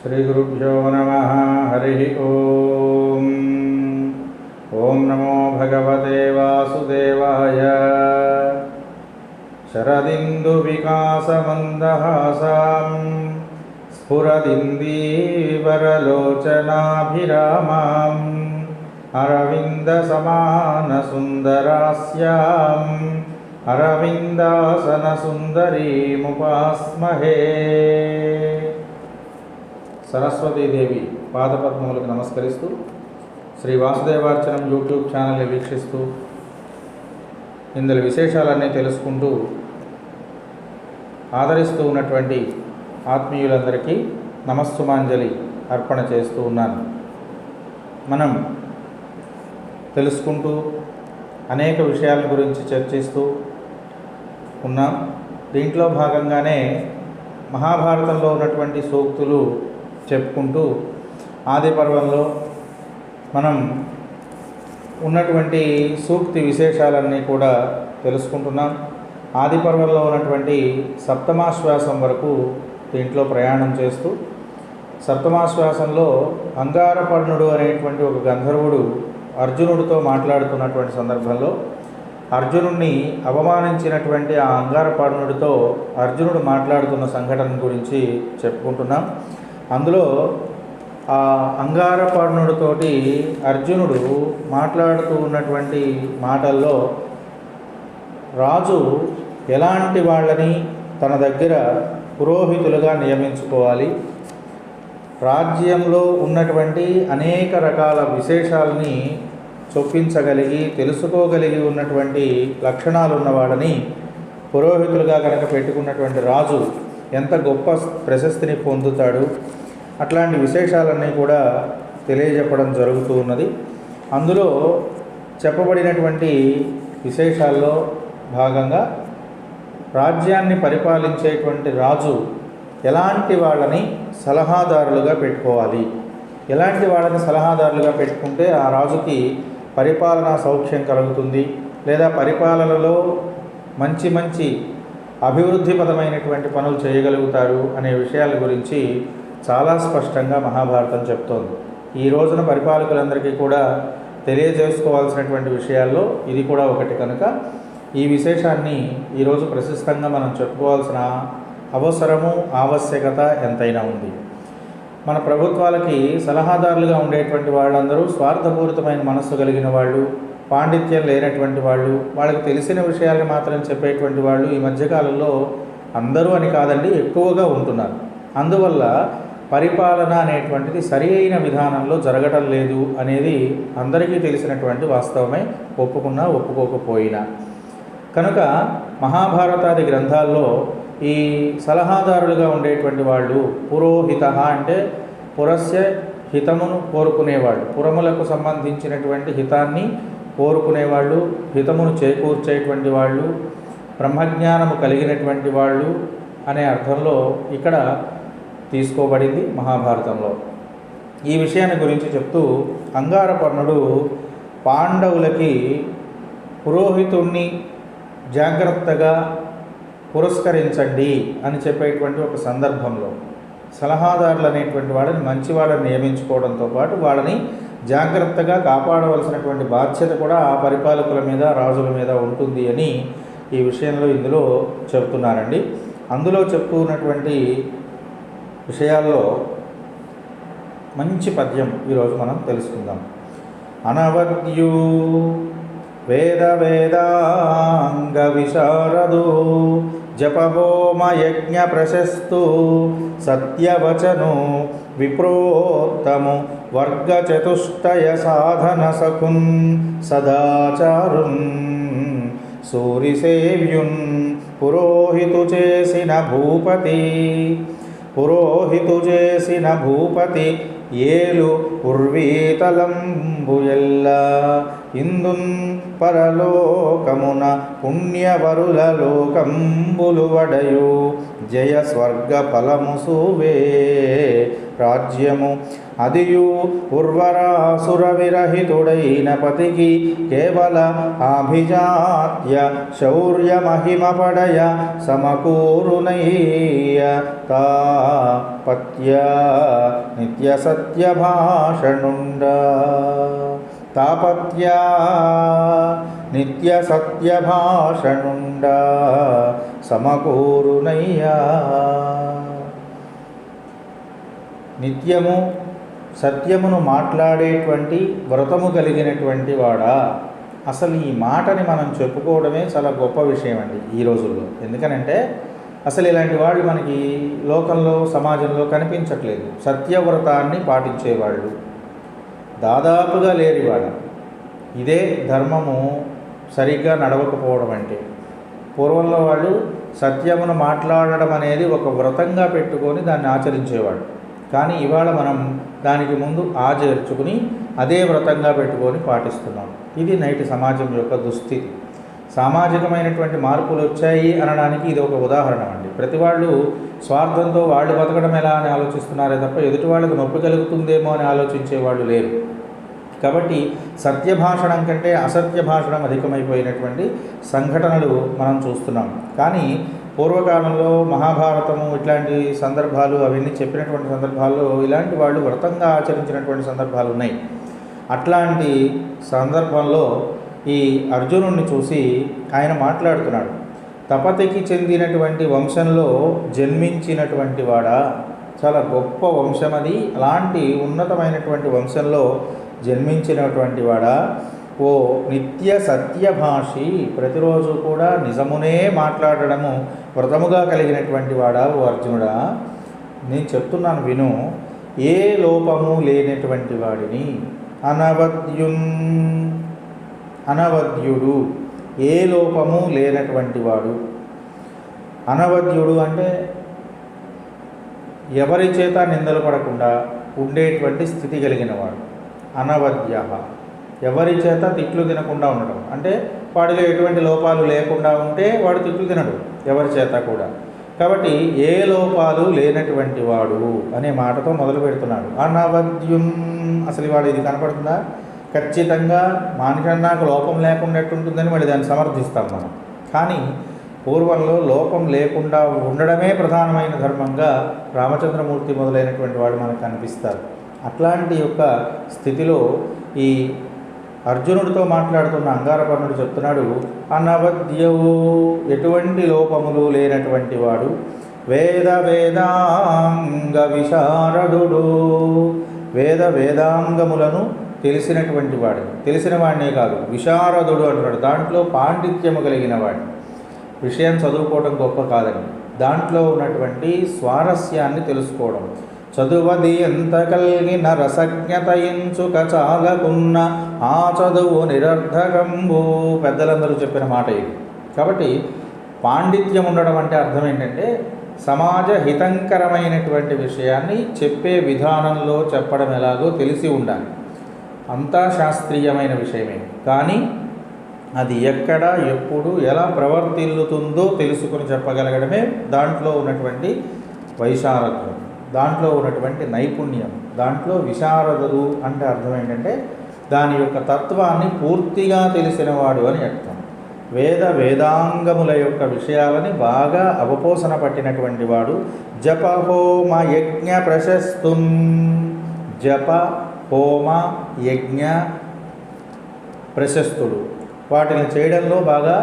श्रीगुरुभ्यो नमः। हरि ओम। ओम नमो भगवते वासुदेवाय। शरदिन्दुविकासमन्दहासां स्फुरदिन्दीवरलोचनाभिरामाम् अरविन्दसमानसुन्दरास्याम् अरविन्दासनसुन्दरीमुपास्महे। సరస్వతీదేవి పాదపద్మములకు నమస్కరిస్తూ శ్రీ వాసుదేవార్చనం యూట్యూబ్ ఛానల్ని వీక్షిస్తూ ఇందులో విశేషాలన్నీ తెలుసుకుంటూ ఆదరిస్తూ ఉన్నటువంటి ఆత్మీయులందరికీ నమస్సుమాంజలి అర్పణ చేస్తూ ఉన్నాను. మనం తెలుసుకుంటూ అనేక విషయాల గురించి చర్చిస్తూ ఉన్నాం. దీంట్లో భాగంగానే మహాభారతంలో ఉన్నటువంటి సూక్తులు చెప్పుకుంటూ ఆది పర్వంలో మనం ఉన్నటువంటి సూక్తి విశేషాలన్నీ కూడా తెలుసుకుంటున్నాం. ఆది పర్వంలో ఉన్నటువంటి సప్తమాశ్వాసం వరకు దీంట్లో ప్రయాణం చేస్తూ సప్తమాశ్వాసంలో అంగారపర్ణుడు అనేటువంటి ఒక గంధర్వుడు అర్జునుడితో మాట్లాడుతున్నటువంటి సందర్భంలో అర్జునుడిని అవమానించినటువంటి ఆ అంగారపర్ణుడితో అర్జునుడు మాట్లాడుతున్న సంఘటన గురించి చెప్పుకుంటున్నాం. అందులో ఆ అంగారపర్ణుడితోటి అర్జునుడు మాట్లాడుతూ ఉన్నటువంటి మాటల్లో రాజు ఎలాంటి వాళ్ళని తన దగ్గర పురోహితులుగా నియమించుకోవాలి, రాజ్యంలో ఉన్నటువంటి అనేక రకాల విశేషాలని చొప్పించగలిగి తెలుసుకోగలిగి ఉన్నటువంటి లక్షణాలు ఉన్నవాడని పురోహితులుగా కనుక పెట్టుకున్నటువంటి రాజు ఎంత గొప్ప ప్రశస్తిని పొందుతాడు, అట్లాంటి విశేషాలన్నీ కూడా తెలియజెప్పడం జరుగుతూ ఉన్నది. అందులో చెప్పబడినటువంటి విశేషాల్లో భాగంగా రాజ్యాన్ని పరిపాలించేటువంటి రాజు ఎలాంటి వాళ్ళని సలహాదారులుగా పెట్టుకోవాలి, ఎలాంటి వాళ్ళని సలహాదారులుగా పెట్టుకుంటే ఆ రాజుకి పరిపాలనా సౌఖ్యం కలుగుతుంది, లేదా పరిపాలనలో మంచి మంచి అభివృద్ధిపరమైనటువంటి పనులు చేయగలుగుతారు అనే విషయాల గురించి చాలా స్పష్టంగా మహాభారతం చెప్తోంది. ఈ రోజున పరిపాలకులందరికీ కూడా తెలియజేసుకోవాల్సినటువంటి విషయాల్లో ఇది కూడా ఒకటి కనుక ఈ విశేషాన్ని ఈరోజు ప్రశస్తంగా మనం చెప్పుకోవాల్సిన అవసరము ఆవశ్యకత ఎంతైనా ఉంది. మన ప్రభుత్వాలకి సలహాదారులుగా ఉండేటువంటి వాళ్ళందరూ స్వార్థపూరితమైన మనస్సు కలిగిన వాళ్ళు, పాండిత్యం లేనటువంటి వాళ్ళు, వాళ్ళకి తెలిసిన విషయాలను మాత్రం చెప్పేటువంటి వాళ్ళు ఈ మధ్యకాలంలో అందరూ అని కాదండి ఎక్కువగా ఉంటున్నారు. అందువల్ల పరిపాలన అనేటువంటిది సరి అయిన విధానంలో జరగటం లేదు అనేది అందరికీ తెలిసినటువంటి వాస్తవమే, ఒప్పుకున్నా ఒప్పుకోకపోయినా. కనుక మహాభారతాది గ్రంథాల్లో ఈ సలహాదారులుగా ఉండేటువంటి వాళ్ళు పురోహిత అంటే పురస్య హితమును కోరుకునేవాళ్ళు, పురములకు సంబంధించినటువంటి హితాన్ని కోరుకునేవాళ్ళు, హితమును చేకూర్చేటువంటి వాళ్ళు, బ్రహ్మజ్ఞానము కలిగినటువంటి వాళ్ళు అనే అర్థంలో ఇక్కడ తీసుకోబడింది మహాభారతంలో. ఈ విషయాన్ని గురించి చెప్తూ అంగారపర్ణుడు పాండవులకి పురోహితుణ్ణి జాగ్రత్తగా పురస్కరించండి అని చెప్పేటువంటి ఒక సందర్భంలో సలహాదారులు అనేటువంటి వాళ్ళని మంచి వాళ్ళని నియమించుకోవడంతో పాటు వాళ్ళని జాగ్రత్తగా కాపాడవలసినటువంటి బాధ్యత కూడా ఆ పరిపాలకుల మీద రాజుల మీద ఉంటుంది అని ఈ విషయంలో ఇందులో చెబుతున్నారండి. అందులో చెప్తూ ఉన్నటువంటి విషయాల్లో మంచి పద్యం ఈరోజు మనం తెలుసుకుందాం. అనవద్యు వేద వేదాంగ విశారదు జపహోమ యజ్ఞ ప్రశస్తు సత్యవచను విప్రోత్తము వర్గ చతుష్టయ సాధన సఖున్ సదాచారున్ సూరిసేవ్యున్ పురోహితు చేసిన భూపతి ఏలు ఉర్వీతలంబుయెల్ల ఇందున్ పరలోకమున పుణ్యవరుల లోకంబులు వడయు జయ స్వర్గ ఫలము సూవే రాజ్యము అదియు ఉర్వరాసుర విరహితుడైన పతికి కేవల అభిజాత్య శౌర్య మహిమ పడయ సమకూరునయ్య తాపత్య నిత్య సత్య భాషణుండ తాపత్య నిత్య సత్య భాషణుండ సమకూరునయ్యా. నిత్యము సత్యమును మాట్లాడేటువంటి వ్రతము కలిగినటువంటి వాడా. అసలు ఈ మాటని మనం చెప్పుకోవడమే చాలా గొప్ప విషయం అండి ఈ రోజుల్లో. ఎందుకనంటే అసలు ఇలాంటి వాళ్ళు మనకి లోకంలో సమాజంలో కనిపించట్లేదు. సత్యవ్రతాన్ని పాటించేవాళ్ళు దాదాపుగా లేరు ఇవాళ. ఇదే ధర్మము సరిగ్గా నడవకపోవడం అంటే. పూర్వంలో వాళ్ళు సత్యమును మాట్లాడడం అనేది ఒక వ్రతంగా పెట్టుకొని దాన్ని ఆచరించేవాడు. కానీ ఇవాళ మనం దానికి ముందు ఆచరించుకుని అదే వ్రతంగా పెట్టుకొని పాటిస్తున్నాం. ఇది నేటి సమాజం యొక్క దుస్థితి. సామాజికమైనటువంటి మార్పులు వచ్చాయి అనడానికి ఇది ఒక ఉదాహరణ అండి. ప్రతి వాళ్ళు స్వార్థంతో వాళ్ళు బతకడం ఎలా అని ఆలోచిస్తున్నారే తప్ప ఎదుటి వాళ్ళకు నొప్పి కలుగుతుందేమో అని ఆలోచించే వాళ్ళు లేరు. కాబట్టి సత్య భాషణం కంటే అసత్య భాషణం అధికమైపోయినటువంటి సంఘటనలు మనం చూస్తున్నాం. కానీ పూర్వకాలంలో మహాభారతము ఇట్లాంటి సందర్భాలు అవన్నీ చెప్పినటువంటి సందర్భాల్లో ఇలాంటి వాళ్ళు వ్రతంగా ఆచరించినటువంటి సందర్భాలు ఉన్నాయి. అట్లాంటి సందర్భంలో ఈ అర్జునుడిని చూసి ఆయన మాట్లాడుతున్నాడు. తపతికి చెందినటువంటి వంశంలో జన్మించినటువంటి వాడా, చాలా గొప్ప వంశం అది, అలాంటి ఉన్నతమైనటువంటి వంశంలో జన్మించినటువంటి వాడా, ఓ నిత్య సత్యభాషి, ప్రతిరోజు కూడా నిజమునే మాట్లాడడము వ్రతముగా కలిగినటువంటి వాడా ఓ అర్జునుడా, నేను చెప్తున్నాను విను. ఏ లోపము లేనటువంటి వాడిని అనవద్యుడు, ఏ లోపము లేనటువంటి వాడు. అనవద్యుడు అంటే ఎవరి చేత నిందలు పడకుండా ఉండేటువంటి స్థితి కలిగిన వాడు. అనవద్య, ఎవరి చేత తిట్లు తినకుండా ఉండడం అంటే వాడిలో ఎటువంటి లోపాలు లేకుండా ఉంటే వాడు తిట్లు తినడు ఎవరి చేత కూడా. కాబట్టి ఏ లోపాలు లేనటువంటి వాడు అనే మాటతో మొదలు పెడుతున్నాడు. అనవద్యుం, అసలు వాడు ఇది కనపడుతుందా? ఖచ్చితంగా మానికన్నా నాకు లోపం లేకున్నట్టుంటుందని మళ్ళీ దాన్ని సమర్థిస్తాం మనం. కానీ పూర్వంలో లోపం లేకుండా ఉండడమే ప్రధానమైన ధర్మంగా రామచంద్రమూర్తి మొదలైనటువంటి వాడు మనకు కనిపిస్తారు. అట్లాంటి యొక్క స్థితిలో ఈ అర్జునుడితో మాట్లాడుతున్న అంగారపర్ణుడు చెప్తున్నాడు, అనవద్యవు, ఎటువంటి లోపములు లేనటువంటి వాడు, వేదాంగ విశారదుడు, వేదాంగములను తెలిసినటువంటి వాడు, తెలిసిన వాడినే కాదు విశారదుడు అంటున్నాడు. దాంట్లో పాండిత్యము కలిగిన వాడు. విషయం చదువుకోవడం గొప్ప కాదని, దాంట్లో ఉన్నటువంటి స్వారస్యాన్ని తెలుసుకోవడం. చదువది ఎంత కలిగిన రసజ్ఞత ఎంచుక చాలకున్న ఆ చదువు నిరర్ధకంబు, పెద్దలందరూ చెప్పిన మాట ఇది. కాబట్టి పాండిత్యం ఉండడం అంటే అర్థం ఏంటంటే సమాజ హితంకరమైనటువంటి విషయాన్ని చెప్పే విధానంలో చెప్పడం ఎలాగో తెలిసి ఉండాలి. అంతా శాస్త్రీయమైన విషయమే, కానీ అది ఎక్కడ ఎప్పుడు ఎలా ప్రవర్తిల్లుతుందో తెలుసుకొని చెప్పగలగడమే దాంట్లో ఉన్నటువంటి వైశారథ్యం, దాంట్లో ఉన్నటువంటి నైపుణ్యం. దాంట్లో విశారదుడు అంటే అర్థం ఏంటంటే దాని యొక్క తత్వాన్ని పూర్తిగా తెలిసినవాడు అని అర్థం. వేదాంగముల యొక్క విషయాలని బాగా అవపోసన పట్టినటువంటి వాడు. జప హోమ యజ్ఞ ప్రశస్తుం, జప హోమ యజ్ఞ ప్రశస్తుడు, వాటిని చేయడంలో బాగా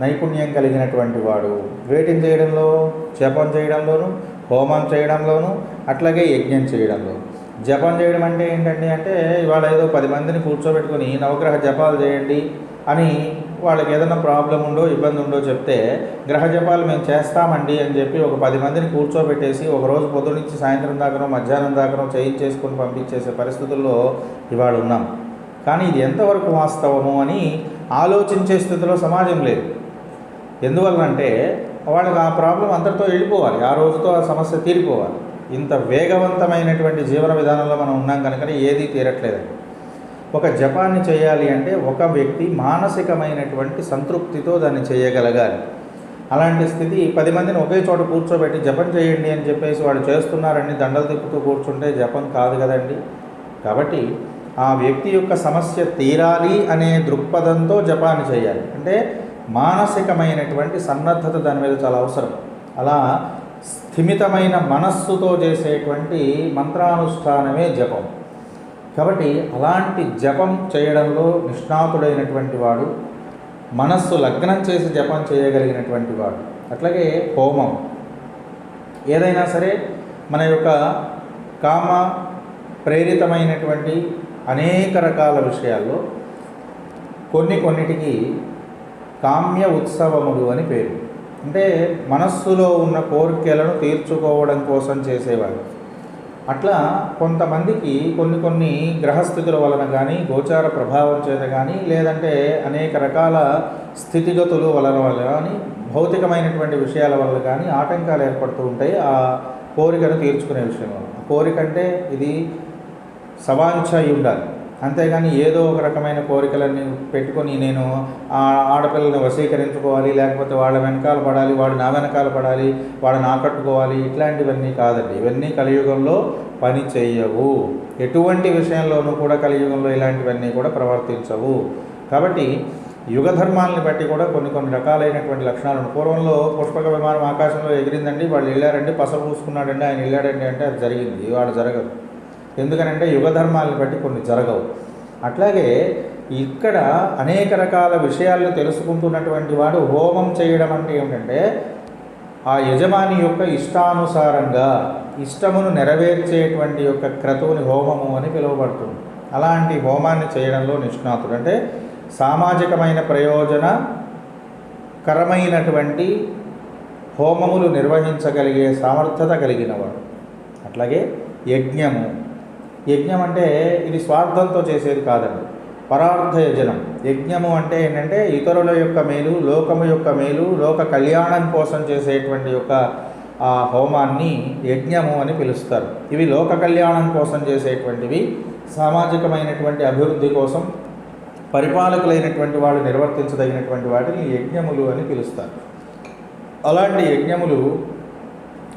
నైపుణ్యం కలిగినటువంటి వాడు. వేటిని చేయడంలో? జపం చేయడంలోను, హోమం చేయడంలోను, అట్లాగే యజ్ఞం చేయడంలో. జపం చేయడం అంటే ఏంటండి అంటే ఇవాళ ఏదో 10 మందిని కూర్చోబెట్టుకొని నవగ్రహ జపాలు చేయండి అని వాళ్ళకి ఏదైనా ప్రాబ్లం ఉందో ఇబ్బంది ఉందో చెప్తే గ్రహ జపాలు మేము చేస్తామండి అని చెప్పి ఒక 10 మందిని కూర్చోబెట్టేసి ఒకరోజు పొద్దు నుంచి సాయంత్రం దాకానో మధ్యాహ్నం దాకానో చేయించేసుకొని పంపించేసే పరిస్థితుల్లో ఇవాళ ఉన్నాం. కానీ ఇది ఎంతవరకు వాస్తవము అని ఆలోచించే స్థితిలో సమాజం లేదు. ఎందువల్లంటే వాళ్ళకి ఆ ప్రాబ్లం అంతటితో వెళ్ళిపోవాలి, ఆ రోజుతో ఆ సమస్య తీరిపోవాలి. ఇంత వేగవంతమైనటువంటి జీవన విధానంలో మనం ఉన్నాం కనుకనే ఏదీ తీరట్లేదండి. ఒక జపాన్ని చేయాలి అంటే ఒక వ్యక్తి మానసికమైనటువంటి సంతృప్తితో దాన్ని చేయగలగాలి. అలాంటి స్థితి 10 మందిని ఒకే చోట కూర్చోబెట్టి జపం చేయండి అని చెప్పేసి వాడు చేస్తున్నారని దండలు తిప్పుతూ కూర్చుంటే జపం కాదు కదండి. కాబట్టి ఆ వ్యక్తి యొక్క సమస్య తీరాలి అనే దృక్పథంతో జపాన్ని చేయాలి. అంటే మానసికమైనటువంటి సన్నద్ధత దాని మీద చాలా అవసరం. అలా స్థిమితమైన మనస్సుతో చేసేటువంటి మంత్రానుష్ఠానమే జపం. కాబట్టి అలాంటి జపం చేయడంలో నిష్ణాతుడైనటువంటి వాడు, మనస్సు లగ్నం చేసి జపం చేయగలిగినటువంటి వాడు. అట్లాగే హోమం ఏదైనా సరే మన యొక్క కామ ప్రేరితమైనటువంటి అనేక రకాల విషయాల్లో కొన్నిటికి కామ్య ఉత్సవములు అని పేరు. అంటే మనస్సులో ఉన్న కోరికలను తీర్చుకోవడం కోసం చేసేవారు. అట్లా కొంతమందికి కొన్ని గ్రహస్థితుల వలన కానీ, గోచార ప్రభావం చేత కానీ, లేదంటే అనేక రకాల స్థితిగతుల వలన కానీ, భౌతికమైనటువంటి విషయాల వల్ల కానీ ఆటంకాలు ఏర్పడుతూ ఉంటాయి ఆ కోరికను తీర్చుకునే విషయంలో. కోరిక అంటే ఇది సవాంఛ అయి ఉండాలి, అంతేగాని ఏదో ఒక రకమైన కోరికలన్నీ పెట్టుకొని నేను ఆ ఆడపిల్లని వశీకరించుకోవాలి, లేకపోతే వాళ్ళ వెనకాల పడాలి, వాడు నా వెనకాల పడాలి, వాడిని ఆకట్టుకోవాలి, ఇట్లాంటివన్నీ కాదండి. ఇవన్నీ కలియుగంలో పని చేయవు. ఎటువంటి విషయంలోనూ కూడా కలియుగంలో ఇలాంటివన్నీ కూడా ప్రవర్తించవు. కాబట్టి యుగ ధర్మాలని బట్టి కూడా కొన్ని రకాలైనటువంటి లక్షణాలను. పూర్వంలో పుష్పక విమానం ఆకాశంలో ఎగిరిందండి, వాళ్ళు వెళ్ళారండి, పసరు పూసుకున్నాడండి, ఆయన వెళ్ళాడండి అంటే అది జరిగింది, వాడు జరగదు. ఎందుకనంటే యుగ ధర్మాలను బట్టి కొన్ని జరగవు. అట్లాగే ఇక్కడ అనేక రకాల విషయాలను తెలుసుకుంటున్నటువంటి వాడు హోమం చేయడం అంటే ఏమిటంటే ఆ యజమాని యొక్క ఇష్టానుసారంగా ఇష్టమును నెరవేర్చేటువంటి యొక్క క్రతువుని హోమము అని పిలువబడుతుంది. అలాంటి హోమాన్ని చేయడంలో నిష్ణాతుడు. అంటే సామాజికమైన ప్రయోజనకరమైనటువంటి హోమములు నిర్వహించగలిగే సామర్థ్యత కలిగినవాడు. అట్లాగే యజ్ఞం అంటే ఇది స్వార్థంతో చేసేది కాదండి, పరార్థ యజనం. యజ్ఞము అంటే ఏంటంటే ఇతరుల యొక్క మేలు, లోకము యొక్క మేలు, లోక కళ్యాణం కోసం చేసేటువంటి యొక్క ఆ హోమాన్ని యజ్ఞము అని పిలుస్తారు. ఇవి లోక కళ్యాణం కోసం చేసేటువంటివి, సామాజికమైనటువంటి అభివృద్ధి కోసం పరిపాలకులైనటువంటి వాళ్ళు నిర్వర్తించదగినటువంటి వాటిని యజ్ఞములు అని పిలుస్తారు. అలాంటి యజ్ఞములు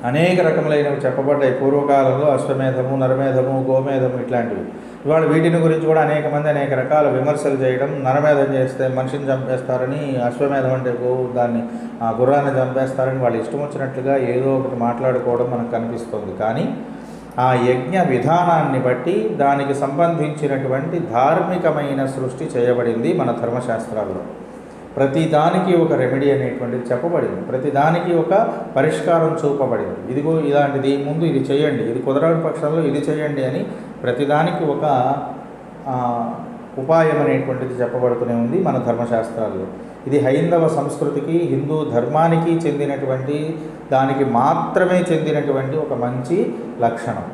అనేక రకములైనవి చెప్పబడ్డాయి పూర్వకాలంలో. అశ్వమేధము, నరమేధము, గోమేధము ఇట్లాంటివి. ఇవాళ వీటిని గురించి కూడా అనేక మంది అనేక రకాల విమర్శలు చేయడం. నరమేధం చేస్తే మనిషిని చంపేస్తారని, అశ్వమేధం అంటే దాన్ని ఆ గుర్రాన్ని చంపేస్తారని వాళ్ళు ఇష్టం వచ్చినట్లుగా ఏదో ఒకటి మాట్లాడుకోవడం మనకు కనిపిస్తుంది. కానీ ఆ యజ్ఞ విధానాన్ని బట్టి దానికి సంబంధించినటువంటి ధార్మికమైన సృష్టి చేయబడింది మన ధర్మశాస్త్రాల్లో. ప్రతిదానికి ఒక రెమెడీ అనేటువంటిది చెప్పబడింది, ప్రతిదానికి ఒక పరిష్కారం చూపబడింది. ఇదిగో ఇలాంటిది, ముందు ఇది చేయండి, ఇది కుదరని పక్షంలో ఇది చేయండి అని ప్రతిదానికి ఒక ఉపాయం అనేటువంటిది చెప్పబడుతూనే ఉంది మన ధర్మశాస్త్రాల్లో. ఇది హైందవ సంస్కృతికి, హిందూ ధర్మానికి చెందినటువంటి, దానికి మాత్రమే చెందినటువంటి ఒక మంచి లక్షణం.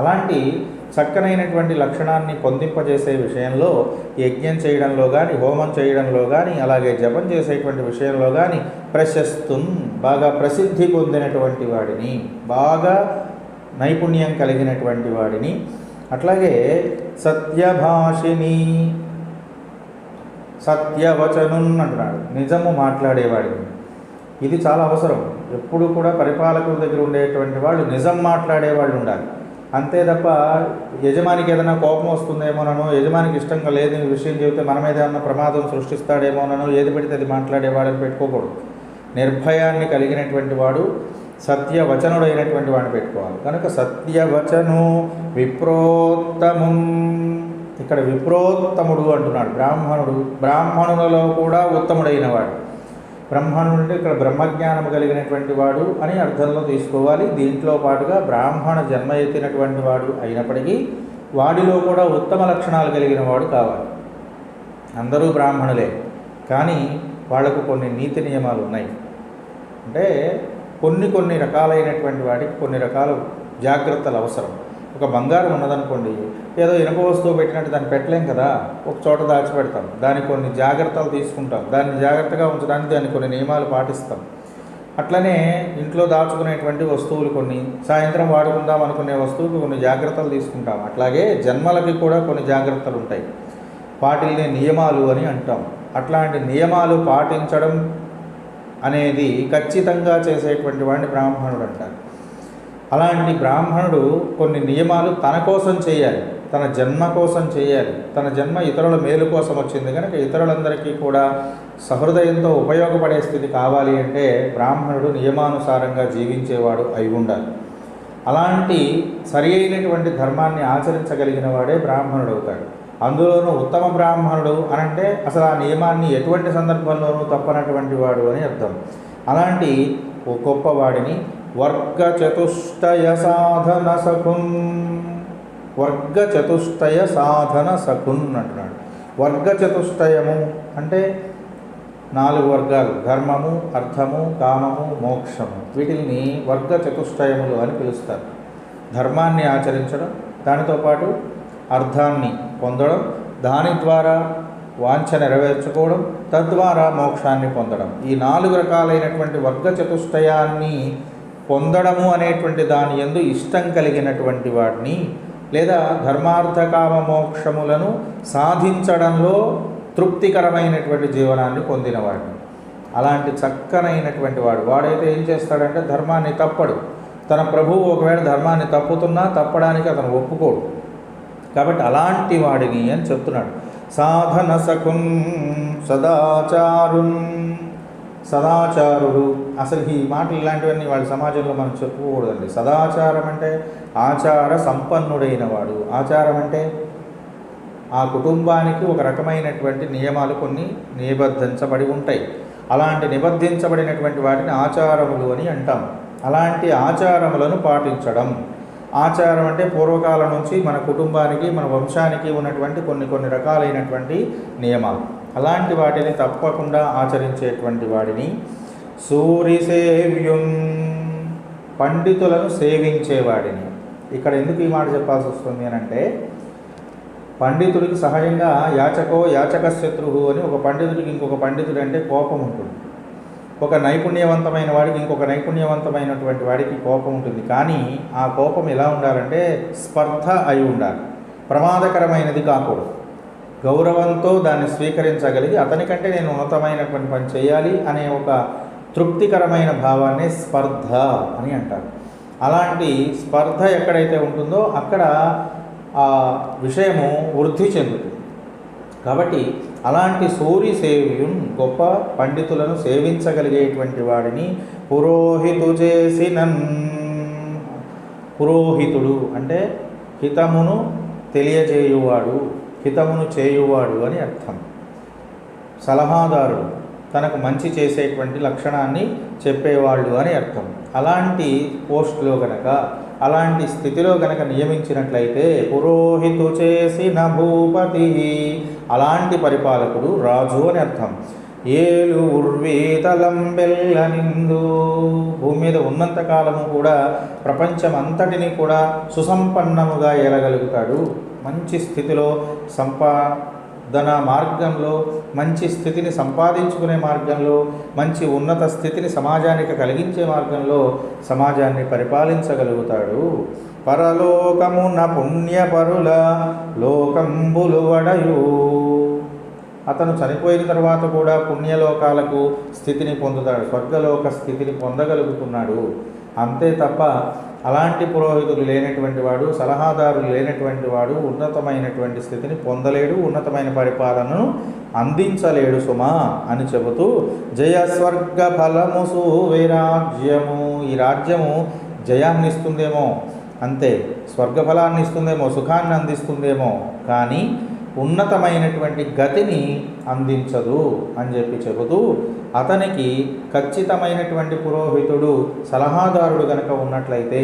అలాంటి చక్కనైనటువంటి లక్షణాన్ని పొందింపజేసే విషయంలో యజ్ఞం చేయడంలో కానీ, హోమం చేయడంలో కానీ, అలాగే జపం చేసేటువంటి విషయంలో కానీ బాగా ప్రసిద్ధి పొందినటువంటి వాడిని, బాగా నైపుణ్యం కలిగినటువంటి వాడిని, అట్లాగే సత్యభాషిని, సత్యవచనం అంటున్నాడు, నిజము మాట్లాడేవాడిని. ఇది చాలా అవసరం. ఎప్పుడు కూడా పరిపాలకుల దగ్గర ఉండేటువంటి వాళ్ళు నిజం మాట్లాడేవాళ్ళు ఉండాలి. అంతే తప్ప యజమానికి ఏదైనా కోపం వస్తుందేమోనో, యజమానికి ఇష్టంగా లేని విషయం చెబితే మన మీద ఏమన్నా ప్రమాదం సృష్టిస్తాడేమోనో ఏది పెడితే అది మాట్లాడేవాడని పెట్టుకోకూడదు. నిర్భయాన్ని కలిగినటువంటి వాడు, సత్యవచనుడైనటువంటి వాడిని పెట్టుకోవాలి. కనుక సత్యవచను విప్రోత్తమం, ఇక్కడ విప్రోత్తముడు అంటున్నాడు. బ్రాహ్మణులలో కూడా ఉత్తముడైన వాడు. బ్రాహ్మణుడు అంటే ఇక్కడ బ్రహ్మజ్ఞానము కలిగినటువంటి వాడు అని అర్థంలో తీసుకోవాలి. దీంట్లో పాటుగా బ్రాహ్మణ జన్మ ఎత్తినటువంటి వాడు అయినప్పటికీ వాడిలో కూడా ఉత్తమ లక్షణాలు కలిగిన వాడు కావాలి. అందరూ బ్రాహ్మణులే, కానీ వాళ్లకు కొన్ని నీతి నియమాలు ఉన్నాయి. అంటే కొన్ని రకాలైనటువంటి వాటికి కొన్ని రకాల జాగ్రత్తలు అవసరం. ఒక బంగారం ఉన్నదనుకోండి, ఏదో ఇనుప వస్తువు పెట్టినట్టు దాన్ని పెట్టలేం కదా, ఒక చోట దాచిపెడతాం. దానికి కొన్ని జాగ్రత్తలు తీసుకుంటాం, దాన్ని జాగ్రత్తగా ఉంచడానికి దానికి కొన్ని నియమాలు పాటిస్తాం. అట్లనే ఇంట్లో దాచుకునేటువంటి వస్తువులు కొన్ని, సాయంత్రం వాడుకుందాం అనుకునే వస్తువులు కొన్ని జాగ్రత్తలు తీసుకుంటాం. అట్లాగే జన్మలకి కూడా కొన్ని జాగ్రత్తలు ఉంటాయి, వాటిల్ని నియమాలు అని అంటాం. అట్లాంటి నియమాలు పాటించడం అనేది ఖచ్చితంగా చేసేటువంటి వాడిని బ్రాహ్మణుడు అంటారు. అలాంటి బ్రాహ్మణుడు కొన్ని నియమాలు తన కోసం చేయాలి, తన జన్మ కోసం చేయాలి. తన జన్మ ఇతరుల మేలు కోసం వచ్చింది కనుక ఇతరులందరికీ కూడా సహృదయంతో ఉపయోగపడే స్థితి కావాలి అంటే బ్రాహ్మణుడు నియమానుసారంగా జీవించేవాడు అయి ఉండాలి. అలాంటి సరి అయినటువంటి ధర్మాన్ని ఆచరించగలిగిన వాడే బ్రాహ్మణుడు అవుతాడు. అందులోనూ ఉత్తమ బ్రాహ్మణుడు అనంటే అసలు ఆ నియమాన్ని ఎటువంటి సందర్భంలోనూ తప్పనటువంటి వాడు అని అర్థం. అలాంటి ఓ గొప్పవాడిని వర్గ చతుష్టయ సాధన సకున్, వర్గ చతుష్టయ సాధన సకున్ అంటున్నాడు. వర్గ చతుష్టయము అంటే 4 వర్గాలు, ధర్మము, అర్థము, కామము, మోక్షము. వీటిని వర్గ చతుష్టయములు అని పిలుస్తారు. ధర్మాన్ని ఆచరించడం, దానితో పాటు అర్థాన్ని పొందడం, దాని ద్వారా వాంఛ నెరవేర్చుకోవడం, తద్వారా మోక్షాన్ని పొందడం. ఈ 4 రకాలైనటువంటి వర్గ చతుష్టయాన్ని పొందడము అనేటువంటి దాని యందు ఇష్టం కలిగినటువంటి వాడిని, లేదా ధర్మార్థ కామ మోక్షములను సాధించడంలో తృప్తికరమైనటువంటి జీవనాన్ని పొందినవాడిని, అలాంటి చక్కనైనటువంటి వాడైతే ఏం చేస్తాడంటే ధర్మాన్ని తప్పడు. తన ప్రభువు ఒకవేళ ధర్మాన్ని తప్పుతున్నా తప్పడానికి అతను ఒప్పుకోడు. కాబట్టి అలాంటి వాడిని అని చెప్తున్నాడు. సాధన సకున్ సదాచారున్, సదాచారుడు. అసలు ఈ మాటలు ఇలాంటివన్నీ వాళ్ళ సమాజంలో మనం చెప్పుకోకూడదండి. సదాచారం అంటే ఆచార సంపన్నుడైన వాడు. ఆచారం అంటే ఆ కుటుంబానికి ఒక రకమైనటువంటి నియమాలు కొన్ని నిబద్ధించబడి ఉంటాయి. అలాంటి నిబద్ధించబడినటువంటి వాటిని ఆచారములు అని అంటాం. అలాంటి ఆచారములను పాటించడం. ఆచారం అంటే పూర్వకాలం నుంచి మన కుటుంబానికి, మన వంశానికి ఉన్నటువంటి కొన్ని రకాలైనటువంటి నియమాలు. అలాంటి వాటిని తప్పకుండా ఆచరించేటువంటి వాడిని సూరిసేవ్యున్, పండితులను సేవించేవాడిని. ఇక్కడ ఎందుకు ఈ మాట చెప్పాల్సి వస్తుంది అని అంటే, పండితుడికి సహజంగా యాచక శత్రువు అని, ఒక పండితుడికి ఇంకొక పండితుడు అంటే కోపం ఉంటుంది. ఒక నైపుణ్యవంతమైన వాడికి ఇంకొక నైపుణ్యవంతమైనటువంటి వాడికి కోపం ఉంటుంది. కానీ ఆ కోపం ఎలా ఉండాలంటే స్పర్ధ అయి ఉండాలి, ప్రమాదకరమైనది కాకూడదు. గౌరవంతో దాన్ని స్వీకరించగలిగి అతనికంటే నేను ఉన్నతమైనటువంటి పని చేయాలి అనే ఒక తృప్తికరమైన భావాన్ని స్పర్ధ అని అంటారు. అలాంటి స్పర్ధ ఎక్కడైతే ఉంటుందో అక్కడ ఆ విషయము వృద్ధి చెందుతుంది. కాబట్టి అలాంటి సూరి సేవ్యున్, గొప్ప పండితులను సేవించగలిగేటువంటి వాడిని పురోహితు చేసినన్. పురోహితుడు అంటే హితమును తెలియజేయువాడు, హితమును చేయువాడు అని అర్థం. సలహాదారుడు, తనకు మంచి చేసేటువంటి లక్షణాన్ని చెప్పేవాళ్ళు అని అర్థం. అలాంటి పోస్టులో గనక, అలాంటి స్థితిలో గనక నియమించినట్లయితే పురోహితు చేసిన భూపతి, అలాంటి పరిపాలకుడు రాజు అని అర్థం. ఏలు ఉర్వీతలం బెల్లనిందు, భూమి మీద ఉన్నంతకాలము కూడా ప్రపంచం అంతటిని కూడా సుసంపన్నముగా ఏలగలుగుతాడు. మంచి స్థితిలో సంపాదన మార్గంలో, మంచి స్థితిని సంపాదించుకునే మార్గంలో, మంచి ఉన్నత స్థితిని సమాజానికి కలిగించే మార్గంలో సమాజాన్ని పరిపాలించగలుగుతాడు. పరలోకమున పుణ్యపరుల లోకంబులు వడయు, అతను చనిపోయిన తర్వాత కూడా పుణ్యలోకాలకు స్థితిని పొందుతాడు, స్వర్గలోక స్థితిని పొందగలుగుతున్నాడు. అంతే తప్ప అలాంటి పురోహితులు లేనటువంటి వాడు, సలహాదారులు లేనటువంటి వాడు ఉన్నతమైనటువంటి స్థితిని పొందలేడు, ఉన్నతమైన పరిపాలనను అందించలేడు సుమా అని చెబుతూ, జయ స్వర్గ ఫలము సువిరాజ్యము, ఈ రాజ్యము జయాన్ని ఇస్తుందేమో, అంతే, స్వర్గఫలాన్ని ఇస్తుందేమో, సుఖాన్ని అందిస్తుందేమో, కానీ ఉన్నతమైనటువంటి గతిని అందించదు అని చెప్పి చెబుతూ, అతనికి ఖచ్చితమైనటువంటి పురోహితుడు, సలహాదారుడు గనక ఉన్నట్లయితే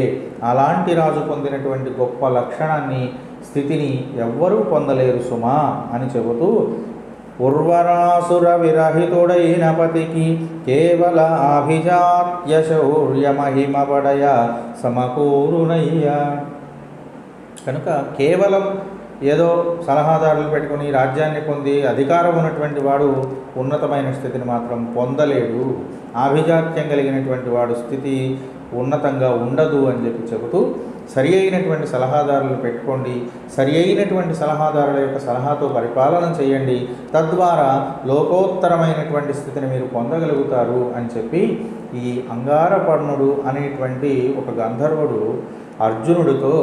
అలాంటి రాజు పొందినటువంటి గొప్ప లక్షణాన్ని, స్థితిని ఎవ్వరూ పొందలేరు సుమా అని చెబుతూ, ఉర్వరాసుర విరహితుడైన పతికి కేవల అభిజాత్య శౌర్య మహిమ పడయ సమకూరునయ్య. కనుక కేవలం ఏదో సలహాదారులు పెట్టుకుని రాజ్యాన్ని పొంది అధికారం ఉన్నటువంటి వాడు ఉన్నతమైన స్థితిని మాత్రం పొందలేడు. ఆభిజాత్యం కలిగినటువంటి వాడు స్థితి ఉన్నతంగా ఉండదు అని చెప్పి చెబుతూ, సరి అయినటువంటి సలహాదారులు పెట్టుకోండి, సరి అయినటువంటి సలహాదారుల యొక్క సలహాతో పరిపాలన చేయండి, తద్వారా లోకోత్తరమైనటువంటి స్థితిని మీరు పొందగలుగుతారు అని చెప్పి ఈ అంగారపర్ణుడు అనేటువంటి ఒక గంధర్వుడు అర్జునుడితో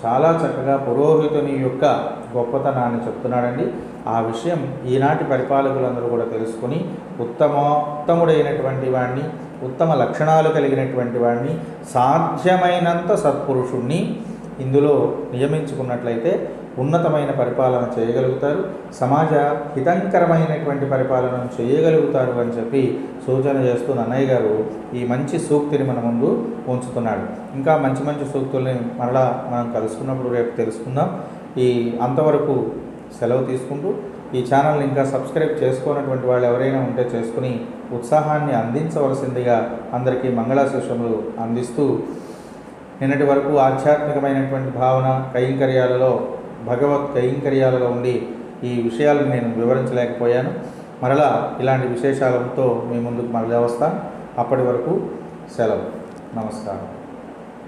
చాలా చక్కగా పురోహితుని యొక్క గొప్పతనాన్ని చెప్తున్నాడండి. ఆ విషయం ఈనాటి పరిపాలకులందరూ కూడా తెలుసుకొని ఉత్తమోత్తముడైనటువంటి వాడిని, ఉత్తమ లక్షణాలు కలిగినటువంటి వాడిని, సాధ్యమైనంత సత్పురుషుణ్ణి ఇందులో నియమించుకున్నట్లయితే ఉన్నతమైన పరిపాలన చేయగలుగుతారు, సమాజ హితంకరమైనటువంటి పరిపాలన చేయగలుగుతారు అని చెప్పి సూచన చేస్తూ నన్నయ్య గారు ఈ మంచి సూక్తిని మన ముందు ఉంచుతున్నాడు. ఇంకా మంచి మంచి సూక్తుల్ని మరలా మనం కలుసుకున్నప్పుడు రేపు తెలుసుకుందాం. ఈ అంతవరకు సెలవు తీసుకుంటూ ఈ ఛానల్ని ఇంకా సబ్స్క్రైబ్ చేసుకోనటువంటి వాళ్ళు ఎవరైనా ఉంటే చేసుకుని ఉత్సాహాన్ని అందించవలసిందిగా అందరికీ మంగళాశీర్షములు అందిస్తూ, నిన్నటి వరకు ఆధ్యాత్మికమైనటువంటి భావన కైంకర్యాలలో, భగవత్ కైంకర్యాలలో ఉండి ఈ విషయాలను నేను వివరించలేకపోయాను. మరలా ఇలాంటి విశేషాలతో మీ ముందుకు మరలా వస్తాను. అప్పటి వరకు సెలవు. నమస్కారం.